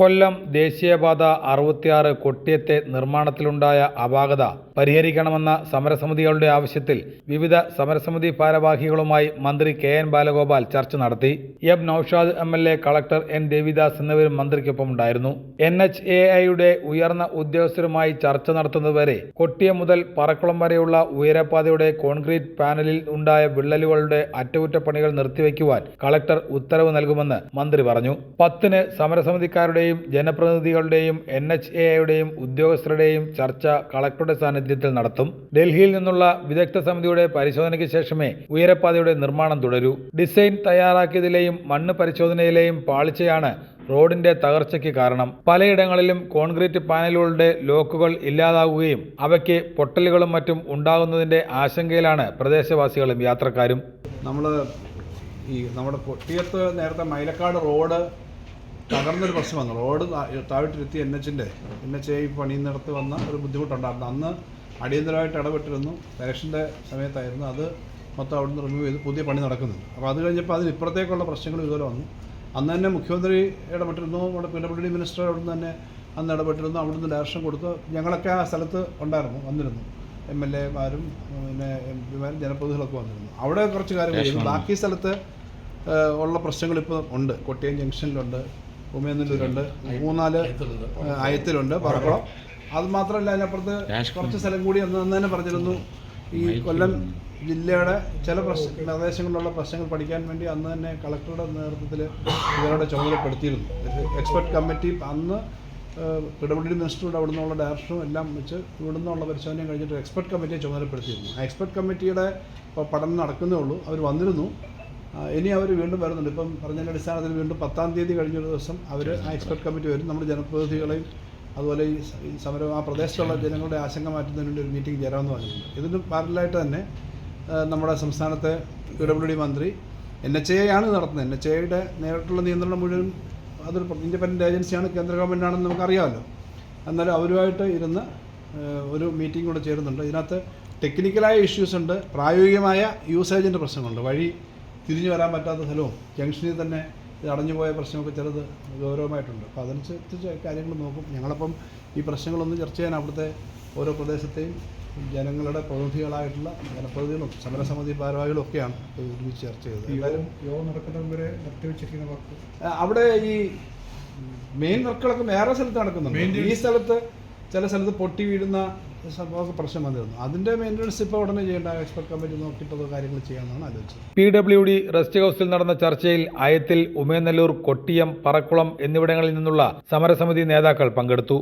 കൊല്ലം ദേശീയപാത 66 കൊട്ടിയത്തെ നിർമ്മാണത്തിലുണ്ടായ അപാകത പരിഹരിക്കണമെന്ന സമരസമിതികളുടെ ആവശ്യത്തിൽ വിവിധ സമരസമിതി ഭാരവാഹികളുമായി മന്ത്രി കെ.എൻ. ബാലഗോപാൽ ചർച്ച നടത്തി. M. Noushad MLA, collector N. Devidas എന്നിവരും മന്ത്രിക്കൊപ്പമുണ്ടായിരുന്നു. NHAIയുടെ ഉയർന്ന ഉദ്യോഗസ്ഥരുമായി ചർച്ച നടത്തുന്നതുവരെ കൊട്ടിയം മുതൽ പറക്കുളം വരെയുള്ള ഉയരപ്പാതയുടെ കോൺക്രീറ്റ് പാനലിൽ ഉണ്ടായ വിള്ളലുകളുടെ അറ്റകുറ്റപ്പണികൾ നിർത്തിവെക്കുവാൻ കളക്ടർ ഉത്തരവ് നൽകുമെന്ന് മന്ത്രി പറഞ്ഞു. 10-ന് സമരസമിതിക്കാരുടെ ജനപ്രതിനിധികളുടെയും NHAIയുടെയും ഉദ്യോഗസ്ഥരുടെയും ചർച്ച കളക്ടറുടെ സാന്നിധ്യത്തിൽ നടത്തും. ഡൽഹിയിൽ നിന്നുള്ള വിദഗ്ധ സമിതിയുടെ പരിശോധനയ്ക്ക് ശേഷമേ ഉയരപ്പാതയുടെ നിർമ്മാണം തുടരൂ. ഡിസൈൻ തയ്യാറാക്കിയതിലെയും മണ്ണ് പരിശോധനയിലെയും പാളിച്ചയാണ് റോഡിന്റെ തകർച്ചയ്ക്ക് കാരണം. പലയിടങ്ങളിലും കോൺക്രീറ്റ് പാനലുകളുടെ ലോക്കുകൾ ഇല്ലാതാവുകയും അവയ്ക്ക് പൊട്ടലുകളും മറ്റും ഉണ്ടാകുന്നതിന്റെ ആശങ്കയിലാണ് പ്രദേശവാസികളും യാത്രക്കാരും. നമ്മുടെ കൊട്ടിയത്ത് നേരത്തെ മൈലക്കാട് റോഡ് തകർന്നൊരു പ്രശ്നം വന്നു. റോഡ് താഴോട്ടിരുത്തി NHAI പണിയുന്നിടത്ത് വന്ന ഒരു ബുദ്ധിമുട്ടുണ്ടായിരുന്നു. അന്ന് അടിയന്തരമായിട്ട് ഇടപെട്ടിരുന്നു. ഇലക്ഷൻ്റെ സമയത്തായിരുന്നു. അത് മൊത്തം അവിടുന്ന് റിമൂവ് ചെയ്ത് പുതിയ പണി നടക്കുന്നുണ്ട്. അപ്പോൾ അത് കഴിഞ്ഞപ്പോൾ അതിനിപ്പുറത്തേക്കുള്ള പ്രശ്നങ്ങൾ ഇതുപോലെ വന്നു. അന്ന് തന്നെ മുഖ്യമന്ത്രി ഇടപെട്ടിരുന്നു. നമ്മുടെ PWD മിനിസ്റ്റർ അവിടുന്ന് തന്നെ അന്ന് ഇടപെട്ടിരുന്നു. അവിടുന്ന് ഡയറക്ഷൻ കൊടുത്ത് ഞങ്ങളൊക്കെ ആ സ്ഥലത്ത് വന്നിരുന്നു. MLA മാരും പിന്നെ MP മാരും ജനപ്രതിനിധികളൊക്കെ വന്നിരുന്നു. അവിടെ കുറച്ച് കാര്യങ്ങൾ ചെയ്തു. ബാക്കി സ്ഥലത്ത് ഉള്ള പ്രശ്നങ്ങൾ ഇപ്പോൾ ഉണ്ട്. കൊട്ടിയം ജംഗ്ഷനിലുണ്ട്, ഉമയനല്ലൂരുണ്ട്, 3-4 ആയത്തിലുണ്ട്, പറക്കുളം. അത് മാത്രമല്ല, അതിനപ്പുറത്ത് കുറച്ച് സ്ഥലം കൂടി അന്ന് തന്നെ പറഞ്ഞിരുന്നു. ഈ കൊല്ലം ജില്ലയുടെ ചില പ്രദേശങ്ങളിലുള്ള പ്രശ്നങ്ങൾ പഠിക്കാൻ വേണ്ടി അന്ന് തന്നെ കളക്ടറുടെ നേതൃത്വത്തിൽ ഇവരുടെ ചുമതലപ്പെടുത്തിയിരുന്നു. എക്സ്പെർട്ട് കമ്മിറ്റി അന്ന് PWD മിനിസ്റ്ററുടെ അവിടെ നിന്നുള്ള ഡയറക്ഷനും എല്ലാം വെച്ച് ഇവിടെ നിന്നുള്ള പരിശോധനയും കഴിഞ്ഞിട്ട് എക്സ്പെർട്ട് കമ്മിറ്റിയെ ചുമതലപ്പെടുത്തിയിരുന്നു. ആ എക്സ്പെർട്ട് കമ്മിറ്റിയുടെ പഠനം നടക്കുന്നേ ഉള്ളൂ. അവർ വന്നിരുന്നു. ഇനി അവർ വീണ്ടും വരുന്നുണ്ട്. ഇപ്പം പറഞ്ഞതിൻ്റെ അടിസ്ഥാനത്തിൽ വീണ്ടും 10-ാം തീയതി കഴിഞ്ഞൊരു ദിവസം അവർ ആ എക്സ്പെർട്ട് കമ്മിറ്റി വരും. നമ്മുടെ ജനപ്രതിനിധികളെയും അതുപോലെ ഈ സമരം ആ പ്രദേശത്തുള്ള ജനങ്ങളുടെ ആശങ്ക മാറ്റുന്നതിന് വേണ്ടി ഒരു മീറ്റിംഗ് ചേരാമെന്ന് പറഞ്ഞിട്ടുണ്ട്. ഇതിന് പാരലായിട്ട് തന്നെ നമ്മുടെ സംസ്ഥാനത്തെ PWD മന്ത്രി NHAI ആണ് നടത്തുന്നത്. NHAIയുടെ നേരിട്ടുള്ള നിയന്ത്രണം മുഴുവൻ അതൊരു ഇൻഡിപെൻഡൻറ്റ് ഏജൻസിയാണ്, കേന്ദ്ര ഗവൺമെൻറ്റാണെന്ന് നമുക്കറിയാമല്ലോ. എന്നാലും അവരുമായിട്ട് ഇരുന്ന് ഒരു മീറ്റിംഗ് കൂടെ ചേരുന്നുണ്ട്. ഇതിനകത്ത് ടെക്നിക്കലായ ഇഷ്യൂസ് ഉണ്ട്, പ്രായോഗികമായ യൂസേജിൻ്റെ പ്രശ്നങ്ങളുണ്ട്. വഴി തിരിഞ്ഞു വരാൻ പറ്റാത്ത സ്ഥലവും ജംഗ്ഷനിൽ തന്നെ അടഞ്ഞുപോയ പ്രശ്നമൊക്കെ ചിലത് ഗൗരവമായിട്ടുണ്ട്. അപ്പോൾ അതനുസരിച്ച് കാര്യങ്ങൾ നോക്കും. ഞങ്ങളപ്പം ഈ പ്രശ്നങ്ങളൊന്നും ചർച്ച ചെയ്യാൻ അവിടുത്തെ ഓരോ പ്രദേശത്തെയും ജനങ്ങളുടെ പ്രതിനിധികളായിട്ടുള്ള ജനപ്രതിനിധികളും സമരസമിതി ഭാരവാഹികളും ഒക്കെയാണ് ഒരുമിച്ച് ചർച്ച ചെയ്തത്. യോഗം നടക്കുന്നവരെ നിർത്തിവെച്ചിരിക്കുന്ന വർക്ക് അവിടെ ഈ മെയിൻ വർക്കുകളൊക്കെ വേറെ സ്ഥലത്ത് നടക്കുന്നുണ്ട്. ഈ സ്ഥലത്ത് ചില സ്ഥലത്ത് പൊട്ടി വീഴുന്ന സംഭവമൊക്കെ പ്രശ്നം വന്നിരുന്നു. അതിൻ്റെ മെയിൻ്റനൻസ് ഇപ്പോൾ ഉടനെ ചെയ്യേണ്ട എക്സ്പെർട്ട് കമ്മിറ്റി നോക്കിയിട്ടൊക്കെ കാര്യങ്ങൾ ചെയ്യാമെന്നാണ് ആലോചിച്ചത്. PWD റെസ്റ്റ് ഹൗസിൽ നടന്ന ചർച്ചയിൽ ആയത്തിൽ, ഉമയനല്ലൂർ, കൊട്ടിയം, പറക്കുളം എന്നിവിടങ്ങളിൽ നിന്നുള്ള സമരസമിതി നേതാക്കൾ പങ്കെടുത്തു.